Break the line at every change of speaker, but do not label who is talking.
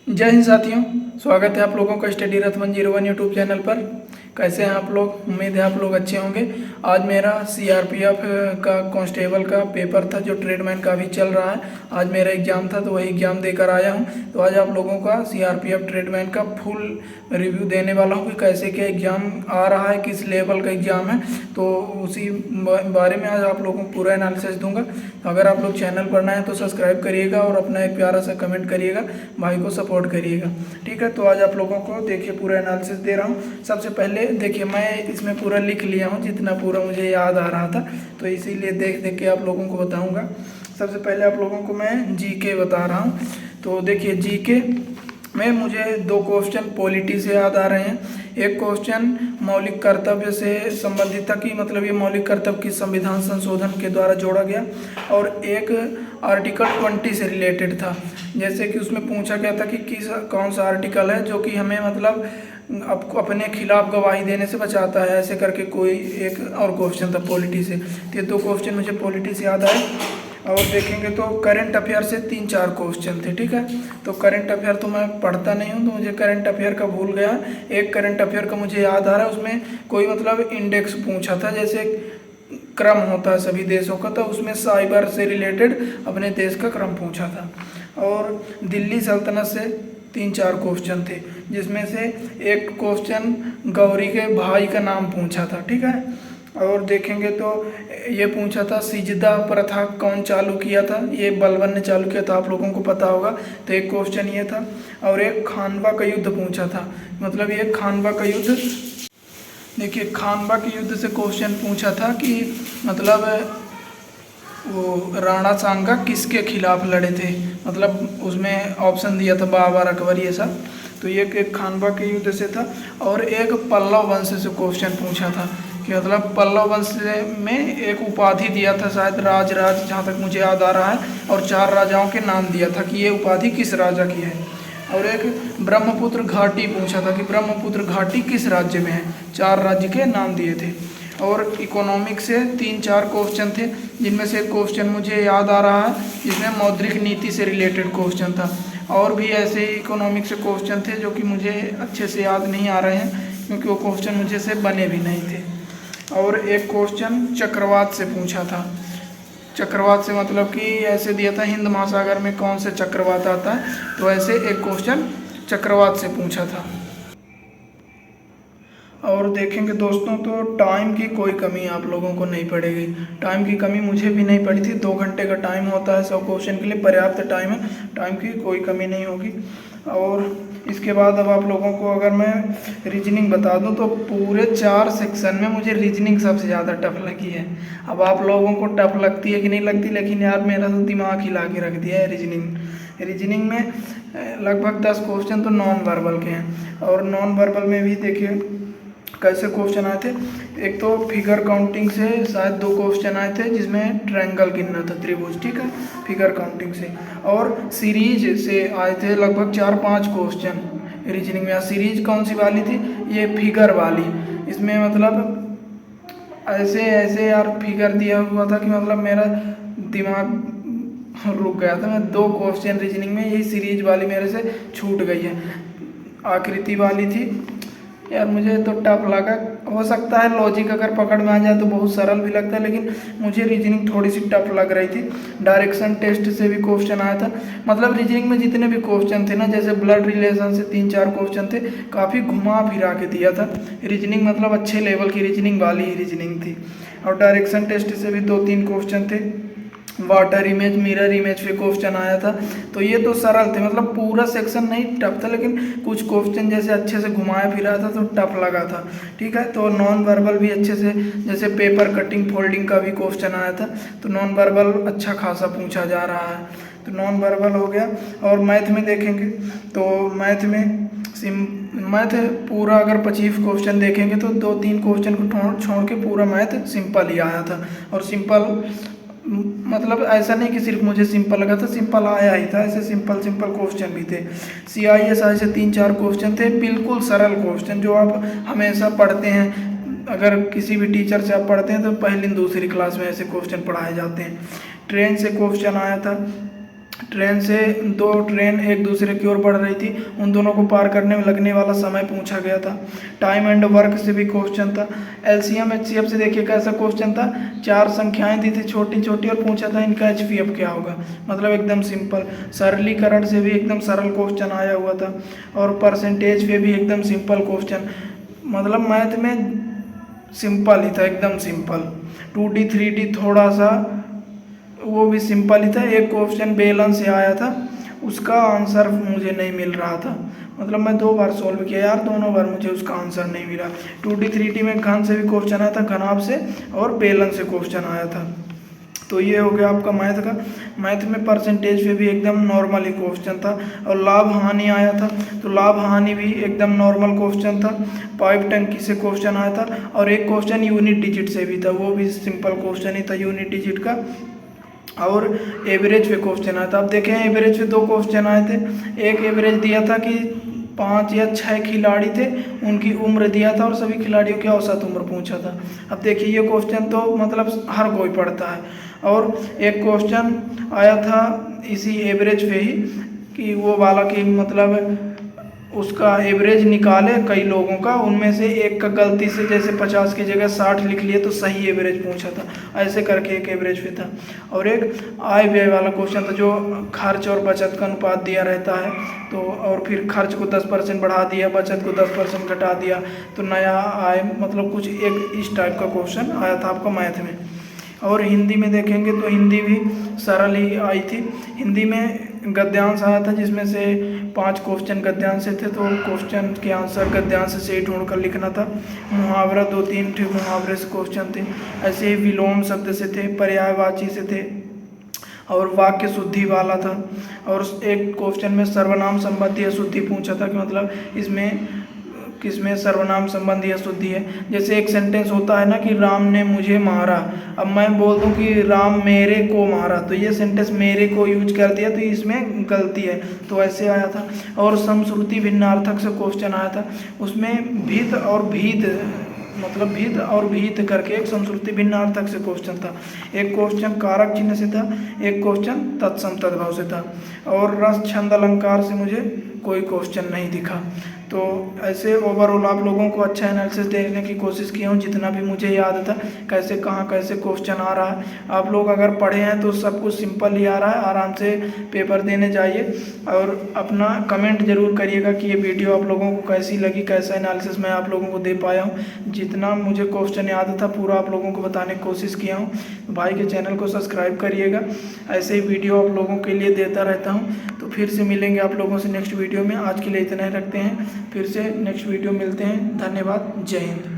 जय हिंद साथियों, स्वागत है आप लोगों का स्टडी रथ 101 यूट्यूब चैनल पर। कैसे हैं आप लोग? उम्मीद है आप लोग अच्छे होंगे। आज मेरा सीआरपीएफ का कांस्टेबल का पेपर था जो ट्रेडमैन का भी चल रहा है। आज मेरा एग्ज़ाम था तो वही एग्ज़ाम देकर आया हूं। तो आज आप लोगों का सीआरपीएफ ट्रेडमैन का फुल रिव्यू देने वाला हूं कि कैसे क्या एग्ज़ाम आ रहा है, किस लेवल का एग्ज़ाम है। तो उसी बारे में आज आप लोगों को पूरा एनालिसिस दूंगा। अगर आप लोग चैनल पर नए हैं तो सब्सक्राइब करिएगा और अपना एक प्यारा सा कमेंट करिएगा, भाई को सपोर्ट करिएगा। ठीक है, तो आज आप लोगों को देखिए पूरा एनालिसिस दे रहा हूँ। सबसे पहले देखिए मैं इसमें पूरा लिख लिया हूँ जितना पूरा मुझे याद आ रहा था, तो इसीलिए देख देख के आप लोगों को बताऊँगा। सबसे पहले आप लोगों को मैं जीके बता रहा हूँ। तो देखिए जीके में मुझे दो क्वेश्चन पॉलिटी से याद आ रहे हैं। एक क्वेश्चन मौलिक कर्तव्य से संबंधित था कि मतलब ये मौलिक कर्तव्य किस संविधान संशोधन के द्वारा जोड़ा गया, और एक आर्टिकल 20 से रिलेटेड था। जैसे कि उसमें पूछा गया था कि कौन सा आर्टिकल है जो कि हमें मतलब आपको अपने खिलाफ गवाही देने से बचाता है, ऐसे करके कोई एक और क्वेश्चन था पॉलिटी से। तो ये दो क्वेश्चन मुझे पॉलिटी से याद आए। और देखेंगे तो करंट अफेयर से 3-4 क्वेश्चन थे। ठीक है, तो करंट अफेयर तो मैं पढ़ता नहीं हूँ तो मुझे करंट अफेयर का भूल गया। एक करंट अफेयर का मुझे याद आ रहा है, उसमें कोई मतलब इंडेक्स पूछा था, जैसे क्रम होता है सभी देशों का, तो उसमें साइबर से रिलेटेड अपने देश का क्रम पूछा था। और दिल्ली सल्तनत से 3-4 क्वेश्चन थे, जिसमें से एक क्वेश्चन गौरी के भाई का नाम पूछा था। ठीक है, और देखेंगे तो ये पूछा था सिजदा प्रथा कौन चालू किया था, ये बलबन ने चालू किया था, आप लोगों को पता होगा। तो एक क्वेश्चन ये था। और एक खानवा का युद्ध पूछा था, मतलब ये खानवा का युद्ध, देखिए खानवा के युद्ध से क्वेश्चन पूछा था कि मतलब वो राणा सांगा किसके खिलाफ लड़े थे, मतलब उसमें ऑप्शन दिया था बाबर, अकबर, ये सब। तो ये एक खानवा के युद्ध से था। और एक पल्लव वंश से क्वेश्चन पूछा था कि मतलब पल्लव वंश में एक उपाधि दिया था शायद राजराज, जहाँ तक मुझे याद आ रहा है, और 4 राजाओं के नाम दिया था कि ये उपाधि किस राजा की है। और एक ब्रह्मपुत्र घाटी पूछा था कि ब्रह्मपुत्र घाटी किस राज्य में है, 4 राज्य के नाम दिए थे। और इकोनॉमिक्स से 3-4 क्वेश्चन थे, जिनमें से एक क्वेश्चन मुझे याद आ रहा है जिसमें मौद्रिक नीति से रिलेटेड क्वेश्चन था। और भी ऐसे ही इकोनॉमिक्स से क्वेश्चन थे जो कि मुझे अच्छे से याद नहीं आ रहे हैं, क्योंकि वो क्वेश्चन मुझे से बने भी नहीं थे। और एक क्वेश्चन चक्रवात से पूछा था। चक्रवात से मतलब कि ऐसे दिया था हिंद महासागर में कौन से चक्रवात आता है, तो ऐसे एक क्वेश्चन चक्रवात से पूछा था। और देखेंगे दोस्तों तो टाइम की कोई कमी आप लोगों को नहीं पड़ेगी। टाइम की कमी मुझे भी नहीं पड़ी थी, 2 घंटे का टाइम होता है 100 क्वेश्चन के लिए, पर्याप्त टाइम है, टाइम की कोई कमी नहीं होगी। और इसके बाद अब आप लोगों को अगर मैं रीजनिंग बता दूं तो पूरे 4 सेक्शन में मुझे रीजनिंग सबसे ज़्यादा टफ लगी है। अब आप लोगों को टफ लगती है कि नहीं लगती, लेकिन यार मेरा तो दिमाग हिला के रख दिया है रीजनिंग में लगभग 10 क्वेश्चन तो नॉन वर्बल के हैं। और नॉन वर्बल में भी देखिए कैसे क्वेश्चन आए थे। एक तो फिगर काउंटिंग से शायद 2 क्वेश्चन आए थे, जिसमें ट्रायंगल गिनना था, त्रिभुज। ठीक है, फिगर काउंटिंग से। और सीरीज से आए थे लगभग 4-5 क्वेश्चन रीजनिंग में। सीरीज कौन सी वाली थी? ये फिगर वाली। इसमें मतलब ऐसे ऐसे यार फिगर दिया हुआ था कि मतलब मेरा दिमाग रुक गया था। मैं 2 क्वेश्चन रीजनिंग में यही सीरीज वाली मेरे से छूट गई है। आकृति वाली थी यार, मुझे तो टफ लगा। हो सकता है लॉजिक अगर पकड़ में आ जाए तो बहुत सरल भी लगता है, लेकिन मुझे रीजनिंग थोड़ी सी टफ लग रही थी। डायरेक्शन टेस्ट से भी क्वेश्चन आया था। मतलब रीजनिंग में जितने भी क्वेश्चन थे ना, जैसे ब्लड रिलेशन से 3-4 क्वेश्चन थे, काफ़ी घुमा फिरा के दिया था रीजनिंग, मतलब अच्छे लेवल की रीजनिंग वाली ही रीजनिंग थी। और डायरेक्शन टेस्ट से भी 2-3 क्वेश्चन थे। वाटर इमेज, मिरर इमेज पे क्वेश्चन आया था। तो ये तो सरल थे, मतलब पूरा सेक्शन नहीं टफ था, लेकिन कुछ क्वेश्चन जैसे अच्छे से घुमाया फिरा था तो टफ लगा था। ठीक है, तो नॉन वर्बल भी अच्छे से, जैसे पेपर कटिंग फोल्डिंग का भी क्वेश्चन आया था, तो नॉन वर्बल अच्छा खासा पूछा जा रहा है। तो नॉन वर्बल हो गया। और मैथ में देखेंगे तो मैथ पूरा अगर 25 क्वेश्चन देखेंगे तो 2-3 क्वेश्चन को छोड़ के पूरा मैथ सिंपल ही आया था। और सिंपल मतलब ऐसा नहीं कि सिर्फ मुझे सिंपल लगा था, सिंपल आया ही था, ऐसे सिंपल क्वेश्चन भी थे। CISI से 3-4 क्वेश्चन थे, बिल्कुल सरल क्वेश्चन जो आप हमेशा पढ़ते हैं। अगर किसी भी टीचर से आप पढ़ते हैं तो पहली दूसरी क्लास में ऐसे क्वेश्चन पढ़ाए जाते हैं। ट्रेन से क्वेश्चन आया था। ट्रेन से दो ट्रेन एक दूसरे की ओर बढ़ रही थी, उन दोनों को पार करने में लगने वाला समय पूछा गया था। टाइम एंड वर्क से भी क्वेश्चन था। एलसीएम एचसीएफ से देखिए कैसा क्वेश्चन था, 4 संख्याएं दी थी छोटी छोटी और पूछा था इनका एचपीएफ क्या होगा, मतलब एकदम सिंपल। सरलीकरण से भी एकदम सरल क्वेश्चन आया हुआ था, और परसेंटेज पे भी एकदम सिंपल क्वेश्चन, मतलब मैथ में सिंपल ही था, एकदम सिंपल। 2D 3D थोड़ा सा वो भी सिंपल ही था। एक क्वेश्चन बेलन से आया था, उसका आंसर मुझे नहीं मिल रहा था, मतलब मैं 2 बार सॉल्व किया यार, दोनों बार मुझे उसका आंसर नहीं मिला। 2D 3D में घन से भी क्वेश्चन आया था, घनाभ से, और बेलन से क्वेश्चन आया था। तो ये हो गया आपका मैथ का। मैथ में परसेंटेज पे भी एकदम नॉर्मल ही क्वेश्चन था, और लाभ हानि आया था, तो लाभ हानि भी एकदम नॉर्मल क्वेश्चन था। पाइप टंकी से क्वेश्चन आया था, और एक क्वेश्चन यूनिट डिजिट से भी था, वो भी सिंपल क्वेश्चन ही था यूनिट डिजिट का। और एवरेज पे क्वेश्चन आया था। अब देखें एवरेज पे 2 क्वेश्चन आए थे। एक एवरेज दिया था कि 5 या 6 खिलाड़ी थे, उनकी उम्र दिया था और सभी खिलाड़ियों की औसत उम्र पूछा था। अब देखिए ये क्वेश्चन तो मतलब हर कोई पढ़ता है। और एक क्वेश्चन आया था इसी एवरेज पे ही, कि वो वाला कि मतलब उसका एवरेज निकाले कई लोगों का, उनमें से एक का गलती से जैसे 50 की जगह 60 लिख लिए तो सही एवरेज पूछा था, ऐसे करके एक एवरेज पे था। और एक आय व्यय वाला क्वेश्चन था, जो खर्च और बचत का अनुपात दिया रहता है, तो और फिर खर्च को 10% बढ़ा दिया, बचत को 10% घटा दिया, तो नया आय, मतलब कुछ एक इस टाइप का क्वेश्चन आया था आपका मैथ में। और हिंदी में देखेंगे तो हिंदी भी सरल ही आई थी। हिंदी में गद्यांश आया था, जिसमें से 5 क्वेश्चन गद्यांश से थे, तो क्वेश्चन के आंसर गद्यांश से ही ढूंढ कर लिखना था। मुहावरा 2-3 थे, मुहावरे से क्वेश्चन थे। ऐसे ही विलोम शब्द से थे, पर्यायवाची से थे, और वाक्य शुद्धि वाला था। और एक क्वेश्चन में सर्वनाम संबंधी अशुद्धि पूछा था, कि मतलब इसमें किसमें सर्वनाम संबंधी अशुद्धि है। जैसे एक सेंटेंस होता है ना कि राम ने मुझे मारा, अब मैं बोल दूं कि राम मेरे को मारा, तो ये सेंटेंस मेरे को यूज कर दिया, तो इसमें गलती है, तो ऐसे आया था। और समश्रुति भिन्नार्थक से क्वेश्चन आया था, उसमें भित और भीत, मतलब भित और भीत करके एक समश्रुति भिन्नार्थक से क्वेश्चन था। एक क्वेश्चन कारक चिन्ह से था, एक क्वेश्चन तत्सम तद्भव से था। और रस छंद अलंकार से मुझे कोई क्वेश्चन नहीं दिखा। तो ऐसे ओवरऑल आप लोगों को अच्छा एनालिसिस देने की कोशिश किया हूँ, जितना भी मुझे याद था, कैसे कहाँ कैसे क्वेश्चन आ रहा है। आप लोग अगर पढ़े हैं तो सब कुछ सिंपल ही आ रहा है, आराम से पेपर देने जाइए। और अपना कमेंट जरूर करिएगा कि ये वीडियो आप लोगों को कैसी लगी, कैसा एनालिसिस मैं आप लोगों को दे पाया हूँ। जितना मुझे क्वेश्चन याद था पूरा आप लोगों को बताने की कोशिश किया हूँ। भाई के चैनल को सब्सक्राइब करिएगा, ऐसे ही वीडियो आप लोगों के लिए देता रहता हूँ। तो फिर से मिलेंगे आप लोगों से नेक्स्ट वीडियो में। आज के लिए इतना ही रखते हैं, फिर से नेक्स्ट वीडियो मिलते हैं। धन्यवाद, जय हिंद।